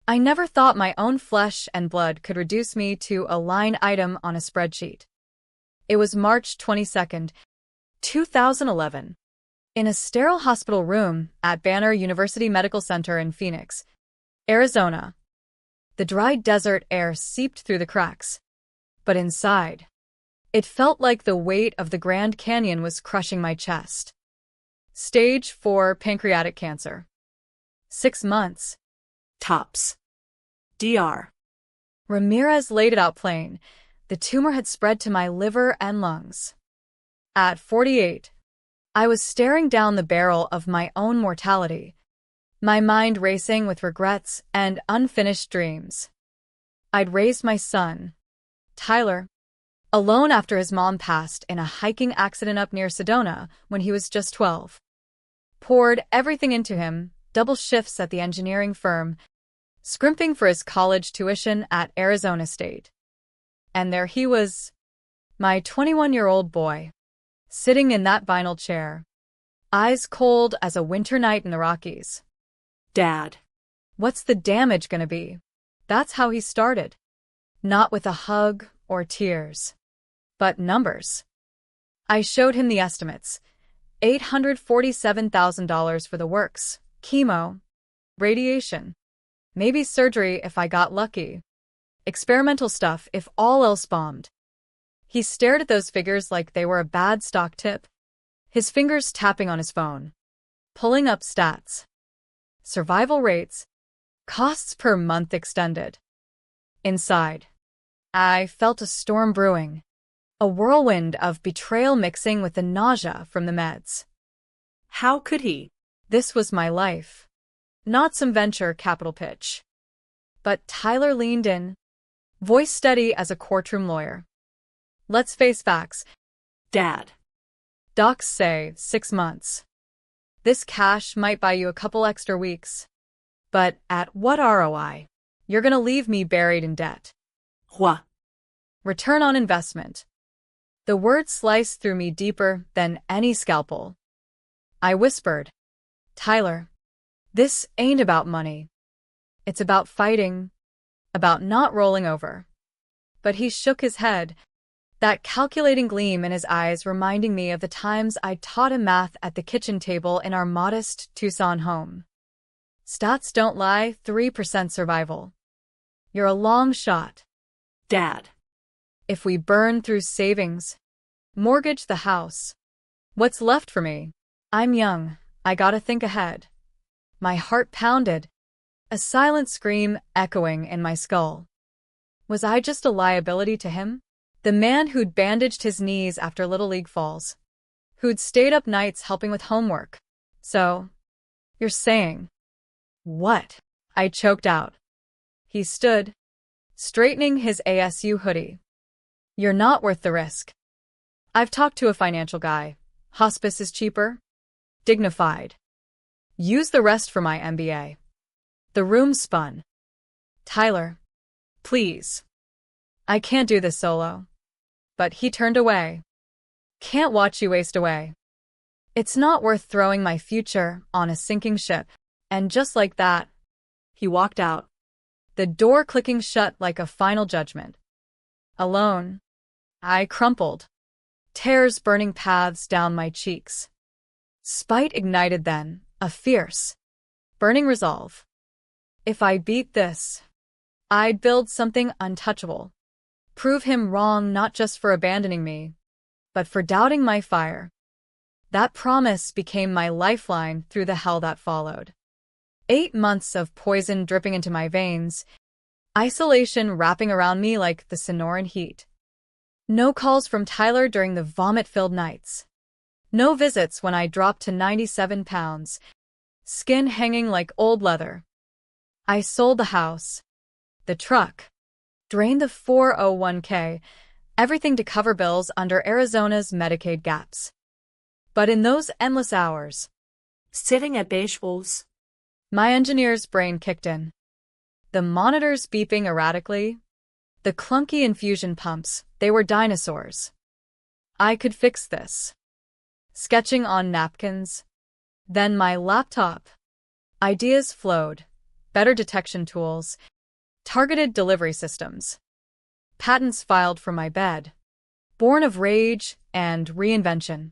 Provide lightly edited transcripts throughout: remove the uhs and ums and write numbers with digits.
I never thought my own flesh and blood could reduce me to a line item on a spreadsheet. It was March 22nd, 2011. In a sterile hospital room at Banner University Medical Center in Phoenix, Arizona. The dry desert air seeped through the cracks. But inside, it felt like the weight of the Grand Canyon was crushing my chest. Stage 4 pancreatic cancer. 6 months. Tops. Dr. Ramirez laid it out plain. The tumor had spread to my liver and lungs. At 48, I was staring down the barrel of my own mortality, my mind racing with regrets and unfinished dreams. I'd raised my son, Tyler, alone after his mom passed in a hiking accident up near Sedona when he was just 12. Poured everything into him, double shifts at the engineering firm, scrimping for his college tuition at Arizona State. And there he was, my 21-year-old boy, sitting in that vinyl chair, eyes cold as a winter night in the Rockies. Dad, what's the damage gonna be? That's how he started. Not with a hug or tears, but numbers. I showed him the estimates. $847,000 for the works, chemo, radiation, maybe surgery if I got lucky, experimental stuff if all else bombed. He stared at those figures like they were a bad stock tip, his fingers tapping on his phone, pulling up stats. Survival rates, costs per month extended. Inside, I felt a storm brewing, a whirlwind of betrayal mixing with the nausea from the meds. How could he? This was my life, not some venture capital pitch. But Tyler leaned in, voice steady as a courtroom lawyer. Let's face facts, Dad. Docs say 6 months. This cash might buy you a couple extra weeks. But at what ROI? You're gonna leave me buried in debt. What? Return on investment. The word sliced through me deeper than any scalpel. I whispered, Tyler, this ain't about money. It's about fighting, about not rolling over. But he shook his head, that calculating gleam in his eyes reminding me of the times I'd taught him math at the kitchen table in our modest Tucson home. Stats don't lie, 3% survival. You're a long shot. Dad. If we burn through savings, mortgage the house, what's left for me? I'm young, I gotta think ahead. My heart pounded, a silent scream echoing in my skull. Was I just a liability to him? The man who'd bandaged his knees after Little League falls, who'd stayed up nights helping with homework. So, you're saying, what? I choked out. He stood, straightening his ASU hoodie. You're not worth the risk. I've talked to a financial guy. Hospice is cheaper. Dignified. Use the rest for my MBA. The room spun. Tyler, please. I can't do this solo. But he turned away. Can't watch you waste away. It's not worth throwing my future on a sinking ship. And just like that, he walked out, the door clicking shut like a final judgment. Alone, I crumpled, tears burning paths down my cheeks. Spite ignited then, a fierce, burning resolve. If I beat this, I'd build something untouchable. Prove him wrong not just for abandoning me, but for doubting my fire. That promise became my lifeline through the hell that followed. 8 months of poison dripping into my veins, isolation wrapping around me like the Sonoran heat. No calls from Tyler during the vomit-filled nights. No visits when I dropped to 97 pounds, skin hanging like old leather. I sold the house, the truck, drained the 401k, everything to cover bills under Arizona's Medicaid gaps. But in those endless hours, sitting at beige walls, my engineer's brain kicked in. The monitors beeping erratically, the clunky infusion pumps, they were dinosaurs. I could fix this. Sketching on napkins. Then my laptop. Ideas flowed, better detection tools, targeted delivery systems. Patents filed from my bed. Born of rage and reinvention.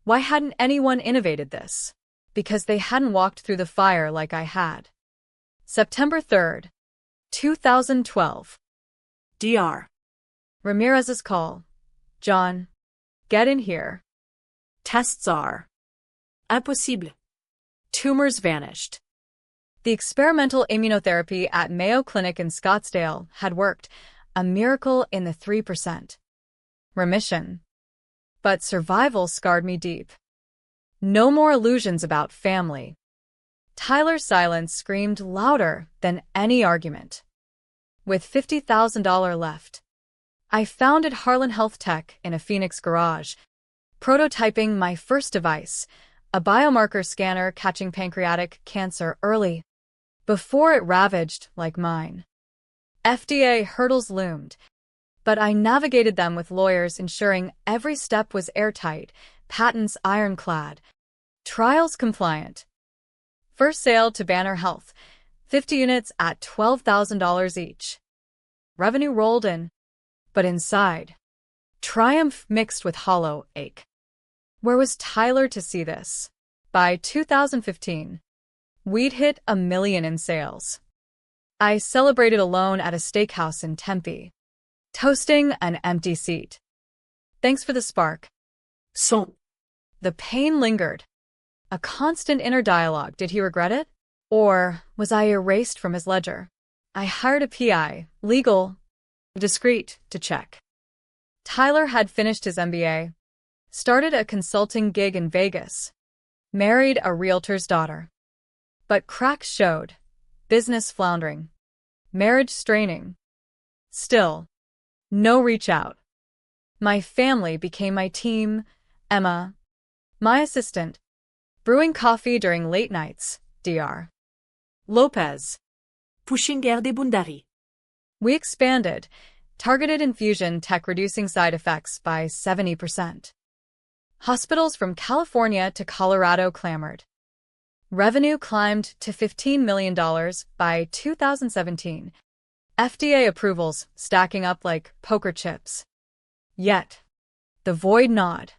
Why hadn't anyone innovated this? Because they hadn't walked through the fire like I had. September 3rd, 2012. Dr. Ramirez's call. John, get in here. Tests are impossible. Tumors vanished. The experimental immunotherapy at Mayo Clinic in Scottsdale had worked, a miracle in the 3% remission. But survival scarred me deep. No more illusions about family. Tyler's silence screamed louder than any argument. With $50,000 left, I founded Harlan Health Tech in a Phoenix garage, prototyping my first device, a biomarker scanner catching pancreatic cancer early, before it ravaged like mine. FDA hurdles loomed, but I navigated them with lawyers ensuring every step was airtight, patents ironclad, trials compliant. First sale to Banner Health, 50 units at $12,000 each. Revenue rolled in, but inside, triumph mixed with hollow ache. Where was Tyler to see this? By 2015, we'd hit 1 million in sales. I celebrated alone at a steakhouse in Tempe, toasting an empty seat. Thanks for the spark. Son. The pain lingered. A constant inner dialogue. Did he regret it? Or was I erased from his ledger? I hired a PI, legal, discreet, to check. Tyler had finished his MBA, started a consulting gig in Vegas, married a realtor's daughter. But cracks showed, business floundering, marriage straining. Still, no reach out. My family became my team, Emma, my assistant, brewing coffee during late nights, Dr. Lopez. Pushing de bundari. We expanded, targeted infusion tech reducing side effects by 70%. Hospitals from California to Colorado clamored. Revenue climbed to $15 million by 2017. FDA approvals stacking up like poker chips. Yet, the void gnawed.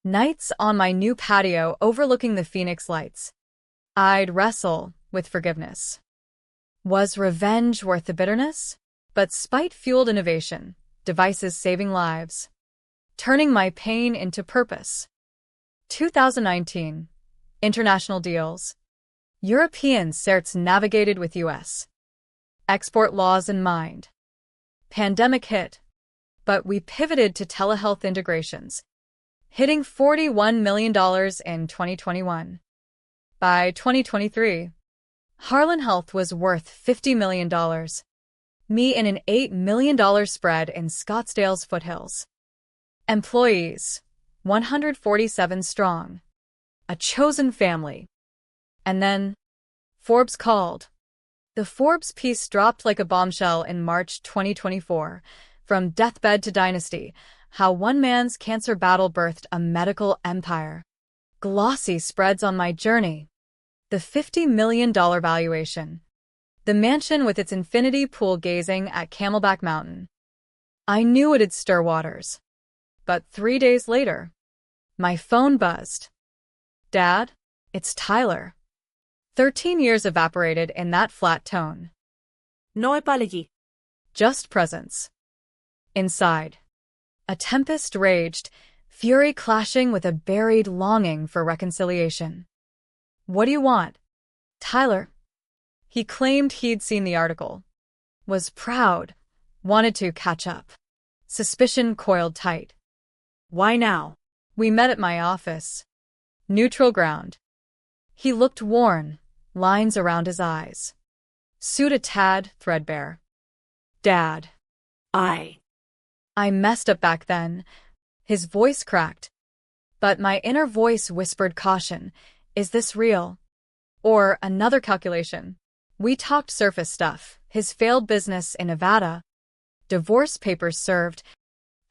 Nights on my new patio overlooking the Phoenix lights, I'd wrestle with forgiveness. Was revenge worth the bitterness? But spite fueled innovation, devices saving lives, turning my pain into purpose. 2019. International deals. European certs navigated with US export laws in mind. Pandemic hit, but we pivoted to telehealth integrations, hitting $41 million in 2021. By 2023, Harlan Health was worth $50 million. Me in an $8 million spread in Scottsdale's foothills. Employees, 147 strong. A chosen family. And then, Forbes called. The Forbes piece dropped like a bombshell in March 2024. From deathbed to dynasty, how one man's cancer battle birthed a medical empire. Glossy spreads on my journey. The $50 million valuation. The mansion with its infinity pool gazing at Camelback Mountain. I knew it'd stir waters. But 3 days later, my phone buzzed. Dad, it's Tyler. 13 years evaporated in that flat tone. No apology. Just presence. Inside, a tempest raged, fury clashing with a buried longing for reconciliation. What do you want? Tyler. He claimed he'd seen the article. Was proud. Wanted to catch up. Suspicion coiled tight. Why now? We met at my office. Neutral ground. He looked worn, lines around his eyes. Suit a tad threadbare. Dad. I messed up back then. His voice cracked. But my inner voice whispered caution. Is this real? Or another calculation? We talked surface stuff. His failed business in Nevada. Divorce papers served.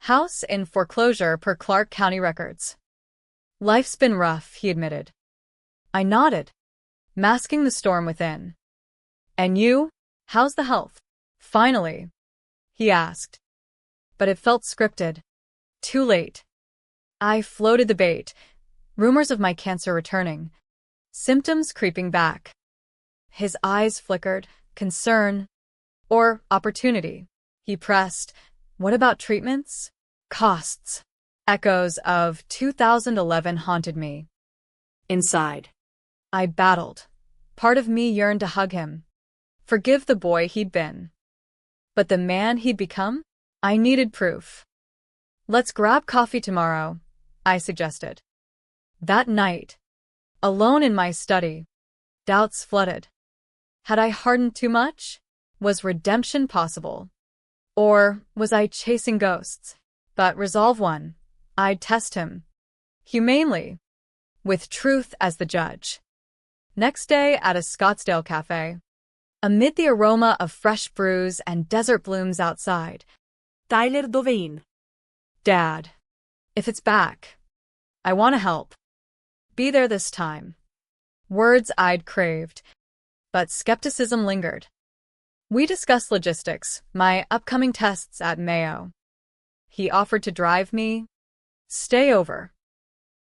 House in foreclosure per Clark County records. Life's been rough, he admitted. I nodded, masking the storm within. And you? How's the health? Finally, he asked. But it felt scripted. Too late. I floated the bait. Rumors of my cancer returning. Symptoms creeping back. His eyes flickered. Concern. Or opportunity. He pressed. What about treatments? Costs. Echoes of 2011 haunted me. Inside. I battled. Part of me yearned to hug him. Forgive the boy he'd been. But the man he'd become? I needed proof. Let's grab coffee tomorrow, I suggested. That night, alone in my study, doubts flooded. Had I hardened too much? Was redemption possible? Or was I chasing ghosts? But resolve won. I'd test him. Humanely. With truth as the judge. Next day at a Scottsdale cafe. Amid the aroma of fresh brews and desert blooms outside. Tyler Dovein. Dad. If it's back. I want to help. Be there this time. Words I'd craved. But skepticism lingered. We discussed logistics, my upcoming tests at Mayo. He offered to drive me. Stay over.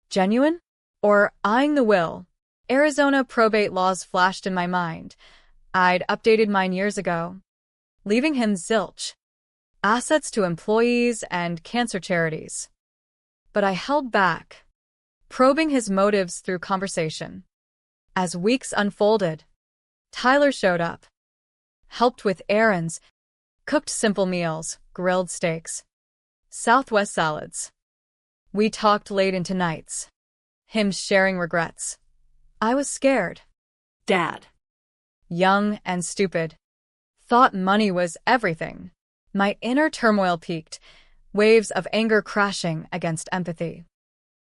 Genuine? Or eyeing the will? Arizona probate laws flashed in my mind. I'd updated mine years ago. Leaving him zilch. Assets to employees and cancer charities. But I held back, probing his motives through conversation. As weeks unfolded, Tyler showed up. Helped with errands, cooked simple meals, grilled steaks, Southwest salads. We talked late into nights. Him sharing regrets. I was scared. Dad. Young and stupid. Thought money was everything. My inner turmoil peaked, waves of anger crashing against empathy.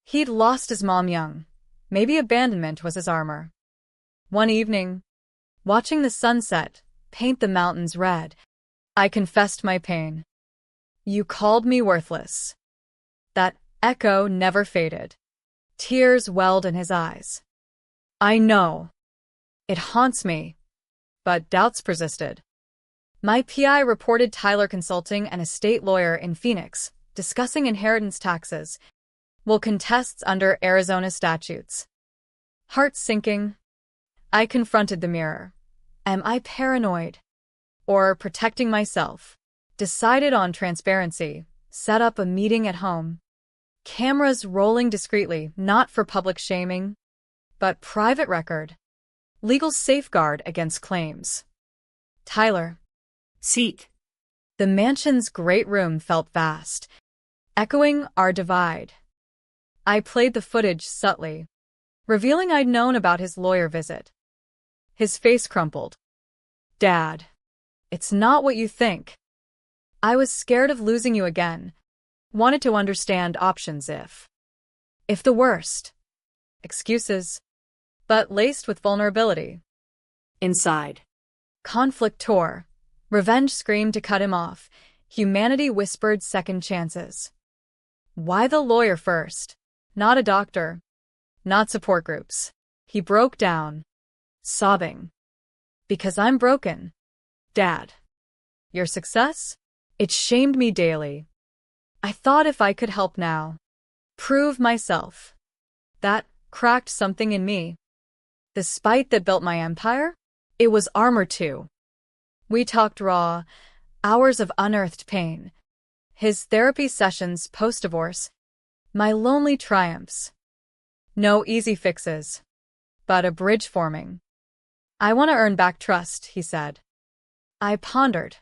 He'd lost his mom young. Maybe abandonment was his armor. One evening, watching the sunset paint the mountains red, I confessed my pain. You called me worthless. That echo never faded. Tears welled in his eyes. I know. It haunts me. But doubts persisted. My PI reported Tyler consulting an estate lawyer in Phoenix, discussing inheritance taxes, will contest under Arizona statutes. Heart sinking. I confronted the mirror. Am I paranoid? Or protecting myself? Decided on transparency, set up a meeting at home. Cameras rolling discreetly, not for public shaming, but private record. Legal safeguard against claims. Tyler. Seek. The mansion's great room felt vast, echoing our divide. I played the footage subtly, revealing I'd known about his lawyer visit. His face crumpled. Dad. It's not what you think. I was scared of losing you again. Wanted to understand options if the worst. Excuses. But laced with vulnerability. Inside. Conflict tore. Revenge screamed to cut him off. Humanity whispered second chances. Why the lawyer first? Not a doctor. Not support groups. He broke down, sobbing. Because I'm broken. Dad. Your success? It shamed me daily. I thought if I could help now, prove myself, that cracked something in me. The spite that built my empire? It was armor too. We talked raw, hours of unearthed pain. His therapy sessions post-divorce. My lonely triumphs. No easy fixes, but a bridge forming. I want to earn back trust, he said. I pondered.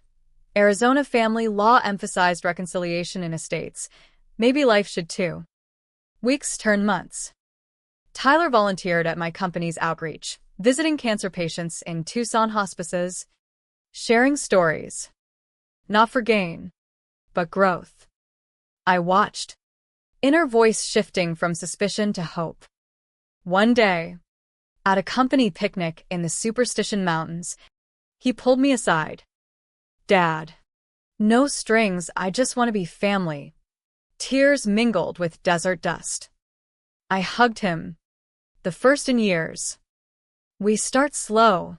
Arizona family law emphasized reconciliation in estates. Maybe life should too. Weeks turned months. Tyler volunteered at my company's outreach, visiting cancer patients in Tucson hospices, sharing stories. Not for gain, but growth. I watched, inner voice shifting from suspicion to hope. One day, at a company picnic in the Superstition Mountains, he pulled me aside. Dad. No strings, I just want to be family. Tears mingled with desert dust. I hugged him. The first in years. We start slow.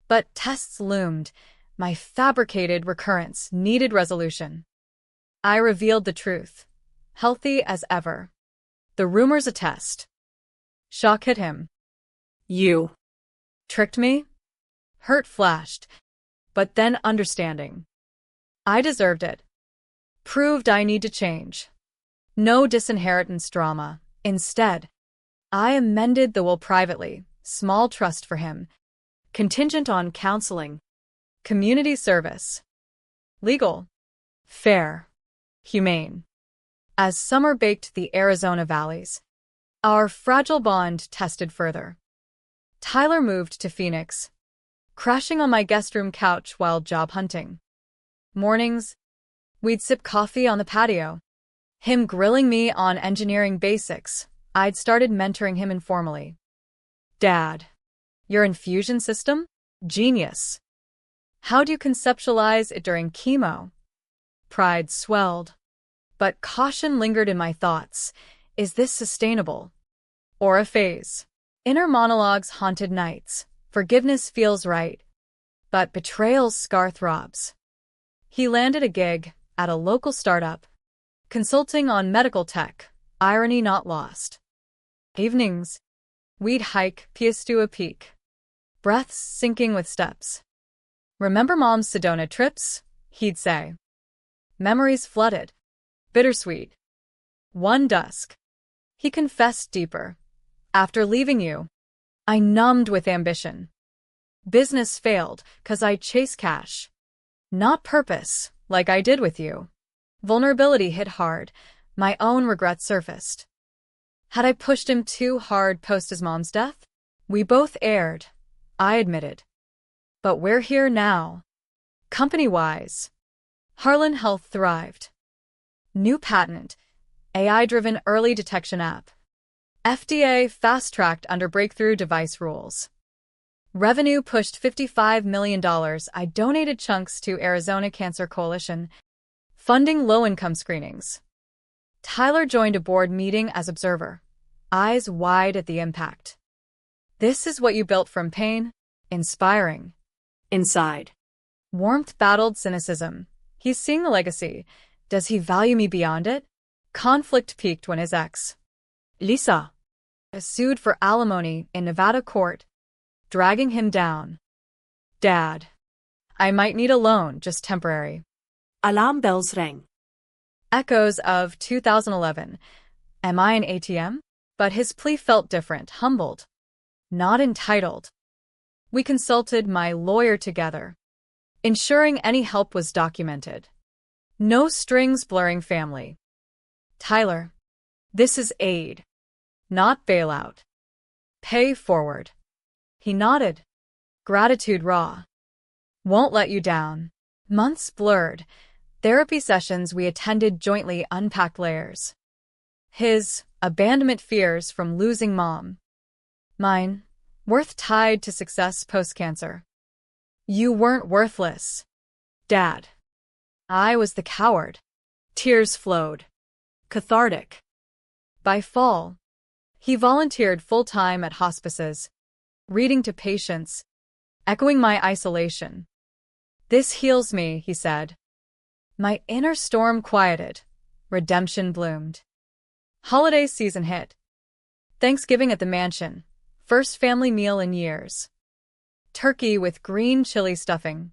But tests loomed. My fabricated recurrence needed resolution. I revealed the truth. Healthy as ever. The rumors attest. Shock hit him. You. Tricked me? Hurt flashed, but then understanding. I deserved it. Proved I need to change. No disinheritance drama. Instead, I amended the will privately, small trust for him, contingent on counseling, community service, legal, fair, humane. As summer baked the Arizona valleys, our fragile bond tested further. Tyler moved to Phoenix, crashing on my guest room couch while job hunting. Mornings, we'd sip coffee on the patio. Him grilling me on engineering basics. I'd started mentoring him informally. Dad, your infusion system? Genius. How do you conceptualize it during chemo? Pride swelled, but caution lingered in my thoughts. Is this sustainable? Or a phase? Inner monologues haunted nights. Forgiveness feels right, but betrayal's scar throbs. He landed a gig at a local startup, consulting on medical tech, irony not lost. Evenings, we'd hike Piestewa Peak, breaths syncing with steps. Remember Mom's Sedona trips? He'd say. Memories flooded. Bittersweet. One dusk, he confessed deeper. After leaving you, I numbed with ambition. Business failed 'cause I chased cash, not purpose, like I did with you. Vulnerability hit hard. My own regret surfaced. Had I pushed him too hard post his mom's death? We both erred, I admitted. But we're here now. Company-wise, Harlan Health thrived. New patent, AI-driven early detection app. FDA fast-tracked under breakthrough device rules. Revenue pushed $55 million. I donated chunks to Arizona Cancer Coalition, funding low-income screenings. Tyler joined a board meeting as observer, eyes wide at the impact. This is what you built from pain? Inspiring. Inside. Warmth battled cynicism. He's seeing the legacy. Does he value me beyond it? Conflict peaked when his ex, Lisa, sued for alimony in Nevada court, dragging him down. Dad, I might need a loan, just temporary. Alarm bells rang. Echoes of 2011. Am I an ATM? But his plea felt different, humbled, not entitled. We consulted my lawyer together, ensuring any help was documented. No strings blurring family. Tyler, this is aid, not bailout. Pay forward. He nodded. Gratitude raw. Won't let you down. Months blurred. Therapy sessions we attended jointly unpacked layers. His abandonment fears from losing mom. Mine, worth tied to success post-cancer. You weren't worthless, Dad. I was the coward. Tears flowed. Cathartic. By fall, he volunteered full-time at hospices, reading to patients, echoing my isolation. This heals me, he said. My inner storm quieted. Redemption bloomed. Holiday season hit. Thanksgiving at the mansion. First family meal in years. Turkey with green chili stuffing.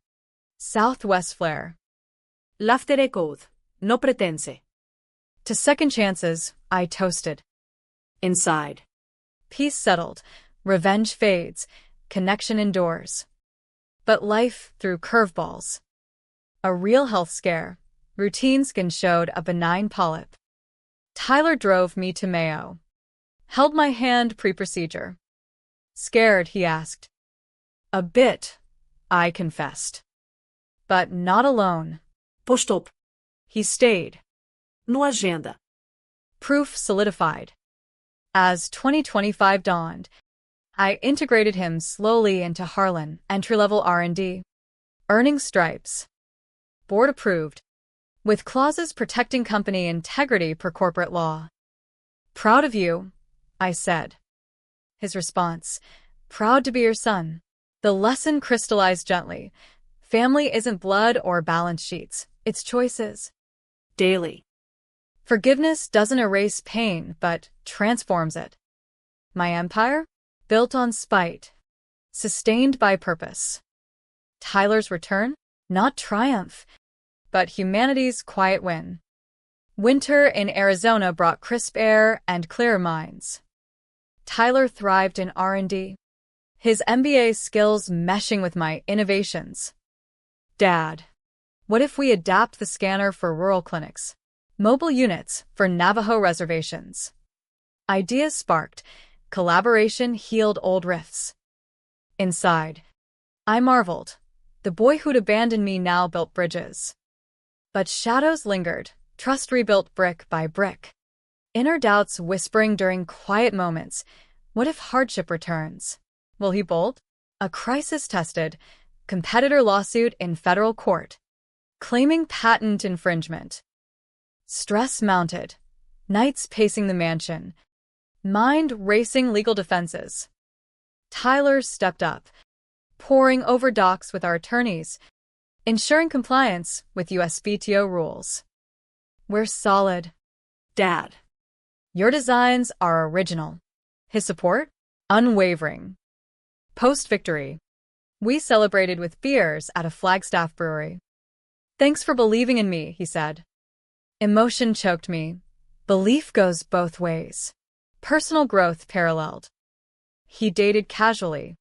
Southwest flair. Laftere code. No pretense. To second chances, I toasted. Inside. Peace settled. Revenge fades. Connection endures. But life threw curveballs. A real health scare. Routine skin showed a benign polyp. Tyler drove me to Mayo. Held my hand pre-procedure. Scared, he asked. A bit, I confessed. But not alone. Post-op. He stayed. No agenda. Proof solidified. As 2025 dawned, I integrated him slowly into Harlan, entry-level R&D. Earning stripes. Board approved, with clauses protecting company integrity per corporate law. Proud of you, I said. His response, proud to be your son. The lesson crystallized gently. Family isn't blood or balance sheets, it's choices. Daily. Forgiveness doesn't erase pain, but transforms it. My empire? Built on spite. Sustained by purpose. Tyler's return? Not triumph, but humanity's quiet win. Winter in Arizona brought crisp air and clear minds. Tyler thrived in R&D. His MBA skills meshing with my innovations. Dad, what if we adapt the scanner for rural clinics? Mobile units for Navajo reservations. Ideas sparked. Collaboration healed old rifts. Inside, I marveled. The boy who'd abandoned me now built bridges. But shadows lingered, trust rebuilt brick by brick. Inner doubts whispering during quiet moments. What if hardship returns? Will he bolt? A crisis-tested, competitor lawsuit in federal court, claiming patent infringement. Stress mounted, nights pacing the mansion, mind racing legal defenses. Tyler stepped up, poring over docs with our attorneys, ensuring compliance with USPTO rules. We're solid. Dad. Your designs are original. His support? Unwavering. Post-victory, we celebrated with beers at a Flagstaff brewery. Thanks for believing in me, he said. Emotion choked me. Belief goes both ways. Personal growth paralleled. He dated casually,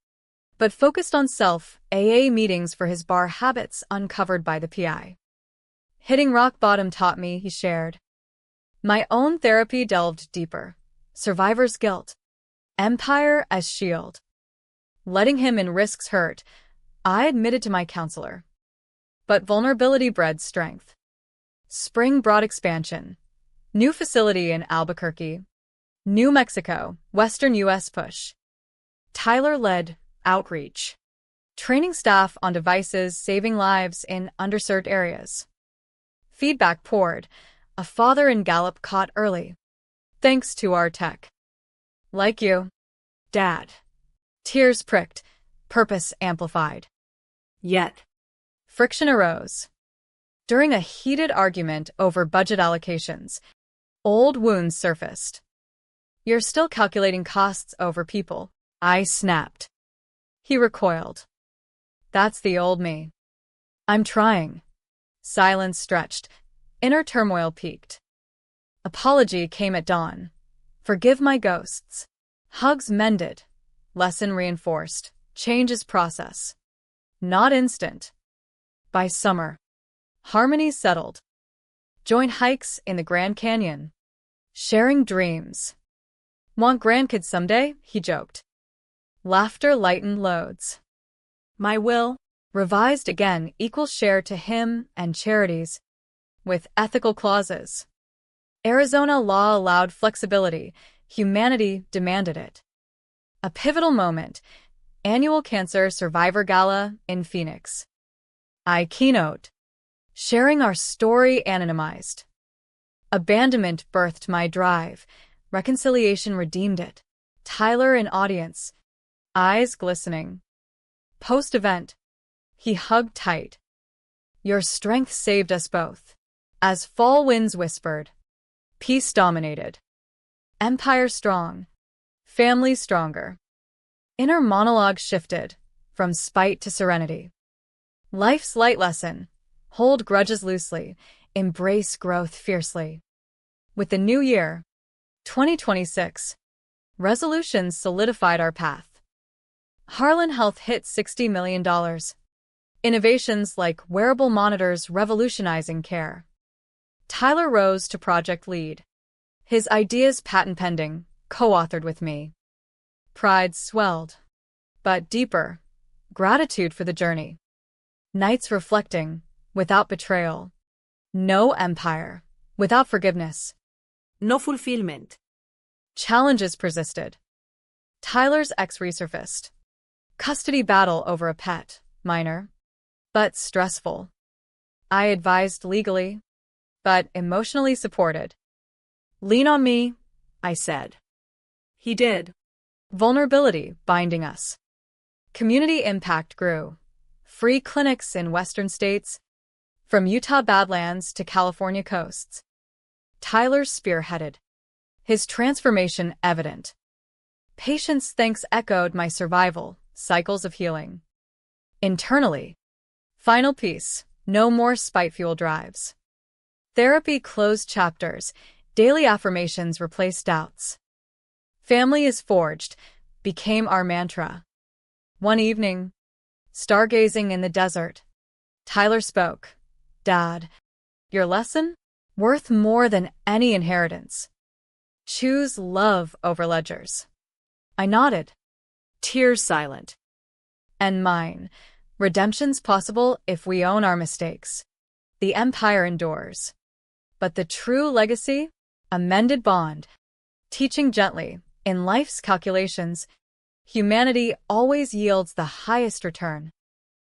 but focused on self-AA meetings for his bar habits uncovered by the PI. Hitting rock bottom taught me, he shared. My own therapy delved deeper. Survivor's guilt. Empire as shield. Letting him in risks hurt, I admitted to my counselor. But vulnerability bred strength. Spring brought expansion. New facility in Albuquerque. New Mexico, Western U.S. push. Tyler led outreach. Training staff on devices saving lives in underserved areas. Feedback poured. A father in Gallup caught early. Thanks to our tech. Like you. Dad. Tears pricked. Purpose amplified. Yet. Friction arose. During a heated argument over budget allocations, old wounds surfaced. You're still calculating costs over people, I snapped. He recoiled. That's the old me. I'm trying. Silence stretched. Inner turmoil peaked. Apology came at dawn. Forgive my ghosts. Hugs mended. Lesson reinforced. Change is process. Not instant. By summer, harmony settled. Joint hikes in the Grand Canyon. Sharing dreams. Want grandkids someday? He joked. Laughter lightened loads. My will, revised again, equal share to him and charities, with ethical clauses. Arizona law allowed flexibility. Humanity demanded it. A pivotal moment. Annual Cancer Survivor Gala in Phoenix. I keynote. Sharing our story anonymized. Abandonment birthed my drive. Reconciliation redeemed it. Tyler in audience. Eyes glistening. Post-event. He hugged tight. Your strength saved us both. As fall winds whispered. Peace dominated. Empire strong. Family stronger. Inner monologue shifted. From spite to serenity. Life's light lesson. Hold grudges loosely. Embrace growth fiercely. With the new year, 2026, resolutions solidified our path. Harlan Health hit $60 million. Innovations like wearable monitors revolutionizing care. Tyler rose to project lead. His ideas patent pending, co-authored with me. Pride swelled. But deeper, gratitude for the journey. Nights reflecting, without betrayal. No empire, without forgiveness. No fulfillment. Challenges persisted. Tyler's ex resurfaced. Custody battle over a pet, minor, but stressful. I advised legally, but emotionally supported. Lean on me, I said. He did. Vulnerability binding us. Community impact grew. Free clinics in Western states, from Utah Badlands to California coasts. Tyler spearheaded. His transformation evident. Patients' thanks echoed my survival, cycles of healing. Internally. Final piece, no more spite-fuel drives. Therapy closed chapters, daily affirmations replaced doubts. Family is forged, became our mantra. One evening, stargazing in the desert, Tyler spoke. Dad, your lesson? Worth more than any inheritance. Choose love over ledgers. I nodded. Tears silent. And mine. Redemption's possible if we own our mistakes. The empire endures. But the true legacy? A mended bond. Teaching gently, in life's calculations, humanity always yields the highest return.